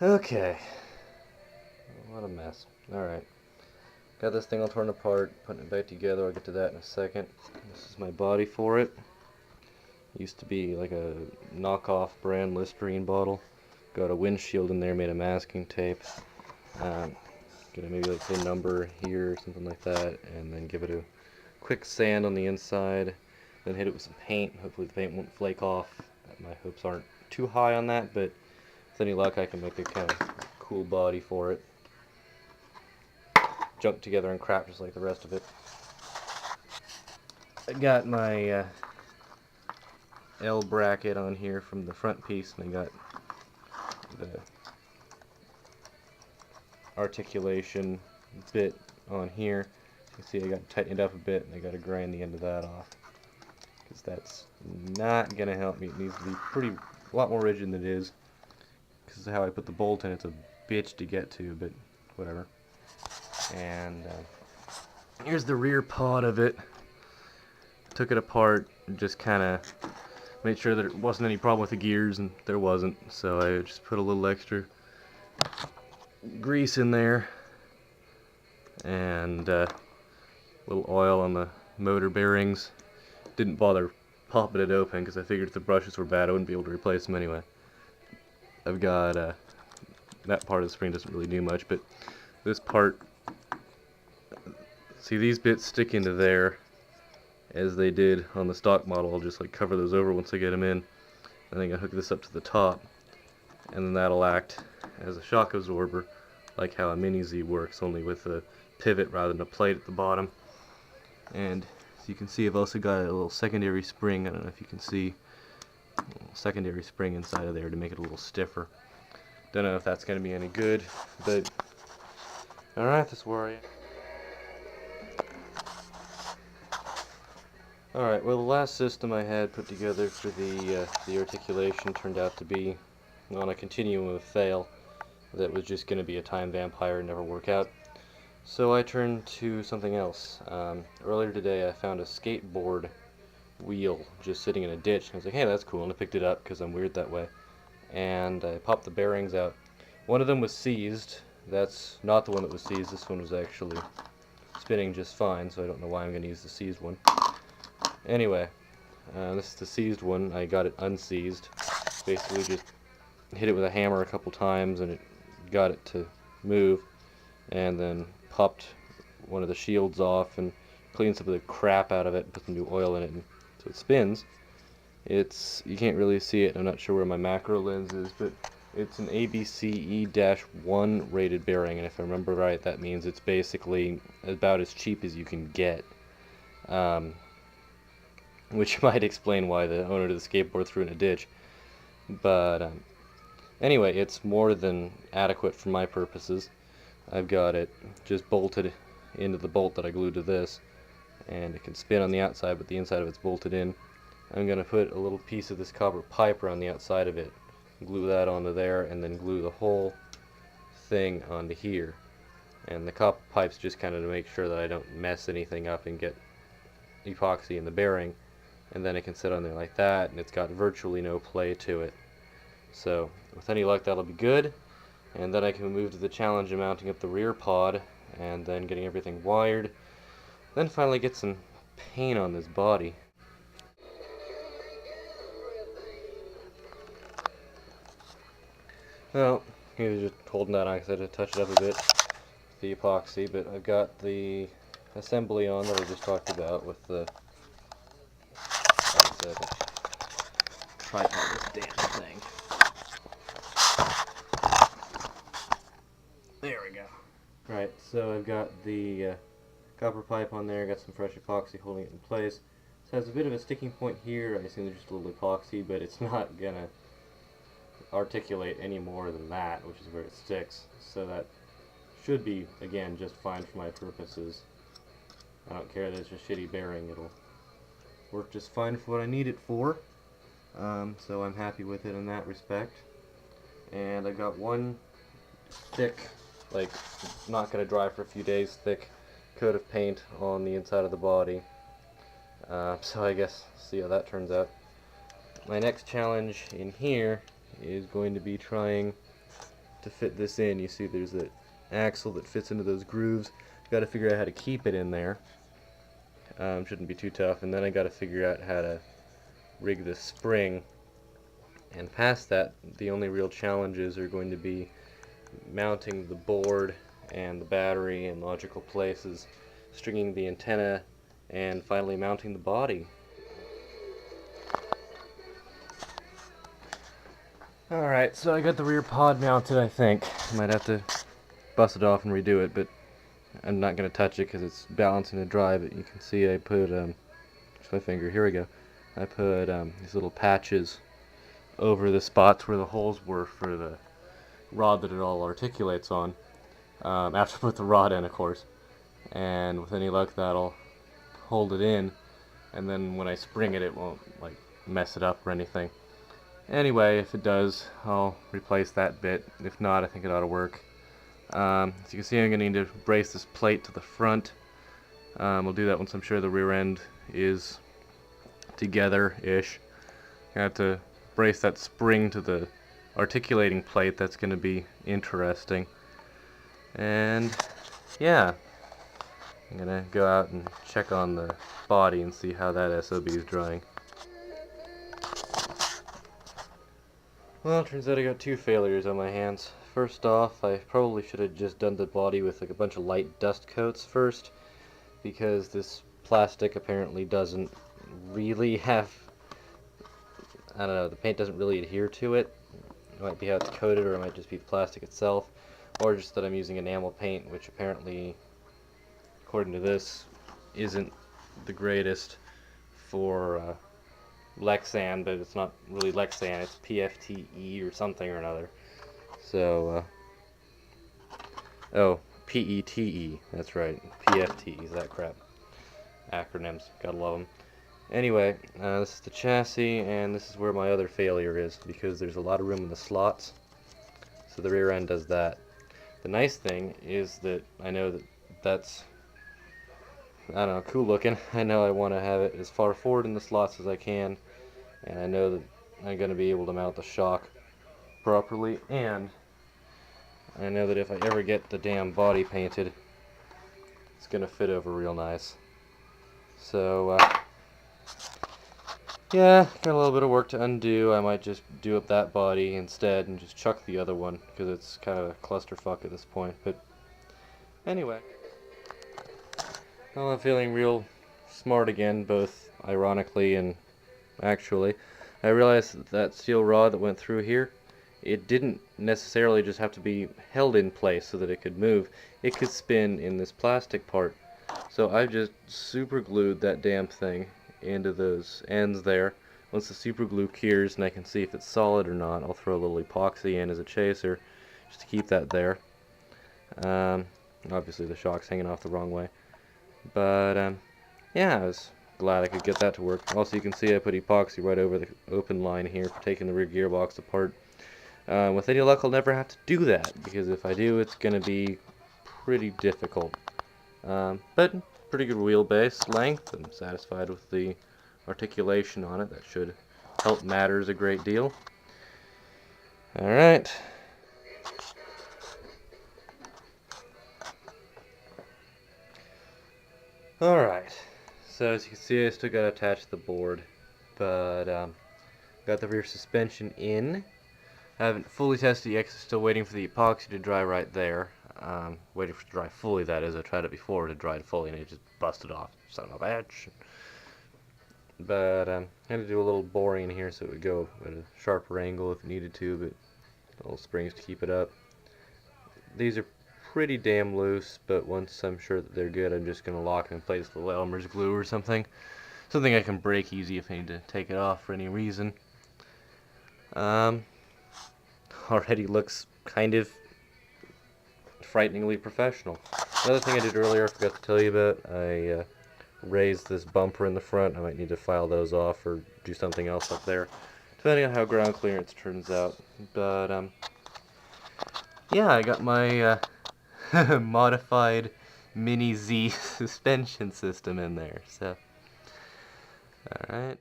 Okay, what a mess. Alright, got this thing all torn apart, putting it back together. I'll get to that in a second. This is my body for it. Used to be like a knockoff brand Listerine bottle. Got a windshield in there made of masking tape. Gonna maybe like say number here or something like that, and then give it a quick sand on the inside, then hit it with some paint. Hopefully the paint won't flake off. My hopes aren't too high on that, but with any luck I can make a kind of cool body for it. Junk together and crap just like the rest of it. I got my L bracket on here from the front piece, and I got the articulation bit on here. You can see I got to tighten it up a bit, and I got to grind the end of that off, because that's not going to help me. It needs to be a lot more rigid than it is, because of how I put the bolt in. It's a bitch to get to, but whatever. And here's the rear pod of it. Took it apart and just kind of made sure that there wasn't any problem with the gears, and there wasn't, so I just put a little extra grease in there and a little oil on the motor bearings. Didn't bother popping it open because I figured if the brushes were bad I wouldn't be able to replace them anyway. I've got that part of the spring doesn't really do much, but this part, see, these bits stick into there as they did on the stock model. I'll just like cover those over once I get them in. I think I hook this up to the top, and then that'll act as a shock absorber, like how a Mini Z works, only with a pivot rather than a plate at the bottom. And as you can see, I've also got a little secondary spring. I don't know if you can see a little secondary spring inside of there to make it a little stiffer. Don't know if that's going to be any good, but alright, that's where I am. Alright, well, the last system I had put together for the articulation turned out to be on a continuum of fail. That was just going to be a time vampire and never work out. So I turned to something else. Earlier today I found a skateboard wheel just sitting in a ditch, and I was like, hey, that's cool, and I picked it up because I'm weird that way. And I popped the bearings out. One of them was seized. That's not the one that was seized. This one was actually spinning just fine, so I don't know why I'm going to use the seized one. Anyway, this is the seized one. I got it unseized. Basically just hit it with a hammer a couple times and it got it to move, and then popped one of the shields off and cleaned some of the crap out of it and put some new oil in it, and so it spins. You can't really see it. I'm not sure where my macro lens is, but it's an ABCE-1 rated bearing, and if I remember right, that means it's basically about as cheap as you can get. Which might explain why the owner of the skateboard threw it in a ditch. But anyway, it's more than adequate for my purposes. I've got it just bolted into the bolt that I glued to this, and it can spin on the outside, but the inside of it's bolted in. I'm going to put a little piece of this copper pipe around the outside of it, glue that onto there, and then glue the whole thing onto here. And the copper pipe's just kind of to make sure that I don't mess anything up and get epoxy in the bearing, and then it can sit on there like that, and it's got virtually no play to it. So with any luck that'll be good, and then I can move to the challenge of mounting up the rear pod and then getting everything wired, then finally get some paint on this body. Well, he was just holding that on because I had to touch it up a bit, the epoxy, but I've got the assembly on that I just talked about with the tripod of this damn thing. There we go. Right, so I've got the copper pipe on there, got some fresh epoxy holding it in place. So it has a bit of a sticking point here. I assume there's just a little epoxy, but it's not gonna articulate any more than that, which is where it sticks. So that should be, again, just fine for my purposes. I don't care that it's a shitty bearing, it'll work just fine for what I need it for. So I'm happy with it in that respect. And I got one thick, like not going to dry for a few days, thick coat of paint on the inside of the body. So I guess see how that turns out. My next challenge in here is going to be trying to fit this in. You see there's an axle that fits into those grooves. Got to figure out how to keep it in there. Shouldn't be too tough. And then I got to figure out how to rig the spring. And past that, the only real challenges are going to be mounting the board and the battery in logical places, stringing the antenna, and finally mounting the body. Alright, so I got the rear pod mounted, I think. Might have to bust it off and redo it, but I'm not going to touch it because it's balancing the drive. But you can see I put, just my finger, here we go. I put these little patches over the spots where the holes were for the rod that it all articulates on. After I put the rod in, of course. And with any luck, that'll hold it in. And then when I spring it, it won't like mess it up or anything. Anyway, if it does, I'll replace that bit. If not, I think it ought to work. As you can see, I'm going to need to brace this plate to the front. We'll do that once I'm sure the rear end is together-ish. I have to brace that spring to the articulating plate. That's going to be interesting. And yeah, I'm going to go out and check on the body and see how that SOB is drying. Well, it turns out I got two failures on my hands. First off, I probably should have just done the body with like a bunch of light dust coats first, because this plastic apparently doesn't really have, I don't know, the paint doesn't really adhere to it. It might be how it's coated, or it might just be the plastic itself, or just that I'm using enamel paint, which apparently, according to this, isn't the greatest for Lexan, but it's not really Lexan, it's PFTE or something or another. So, oh, PETE, that's right, PFTE, that crap. Acronyms, gotta love them. Anyway, this is the chassis, and this is where my other failure is, because there's a lot of room in the slots, so the rear end does that. The nice thing is that I know that that's, I don't know, cool looking. I know I want to have it as far forward in the slots as I can, and I know that I'm going to be able to mount the shock properly, and I know that if I ever get the damn body painted, it's going to fit over real nice. So, yeah, got a little bit of work to undo. I might just do up that body instead and just chuck the other one, because it's kind of a clusterfuck at this point. But anyway, well, I'm feeling real smart again, both ironically and actually. I realized that that steel rod that went through here, it didn't necessarily just have to be held in place so that it could move. It could spin in this plastic part. So I just super glued that damn thing into those ends there. Once the super glue cures and I can see if it's solid or not, I'll throw a little epoxy in as a chaser just to keep that there. Obviously the shock's hanging off the wrong way. But yeah, I was glad I could get that to work. Also, you can see I put epoxy right over the open line here for taking the rear gearbox apart. With any luck, I'll never have to do that, because if I do, it's going to be pretty difficult. But pretty good wheelbase length. I'm satisfied with the articulation on it. That should help matters a great deal. Alright. Alright. So as you can see, I still got to attach the board, but got the rear suspension in. I haven't fully tested it yet because I'm still waiting for the epoxy to dry right there. Waiting for it to dry fully, that is. I tried it before, it dried fully and it just busted off. Son of a bitch. But I had to do a little boring in here so it would go at a sharper angle if it needed to, but little springs to keep it up. These are pretty damn loose, but once I'm sure that they're good, I'm just going to lock them in place with Elmer's glue or something. Something I can break easy if I need to take it off for any reason. Already looks kind of frighteningly professional. Another thing I did earlier I forgot to tell you about, I raised this bumper in the front. I might need to file those off or do something else up there, depending on how ground clearance turns out. But yeah, I got my modified Mini Z suspension system in there, so alright.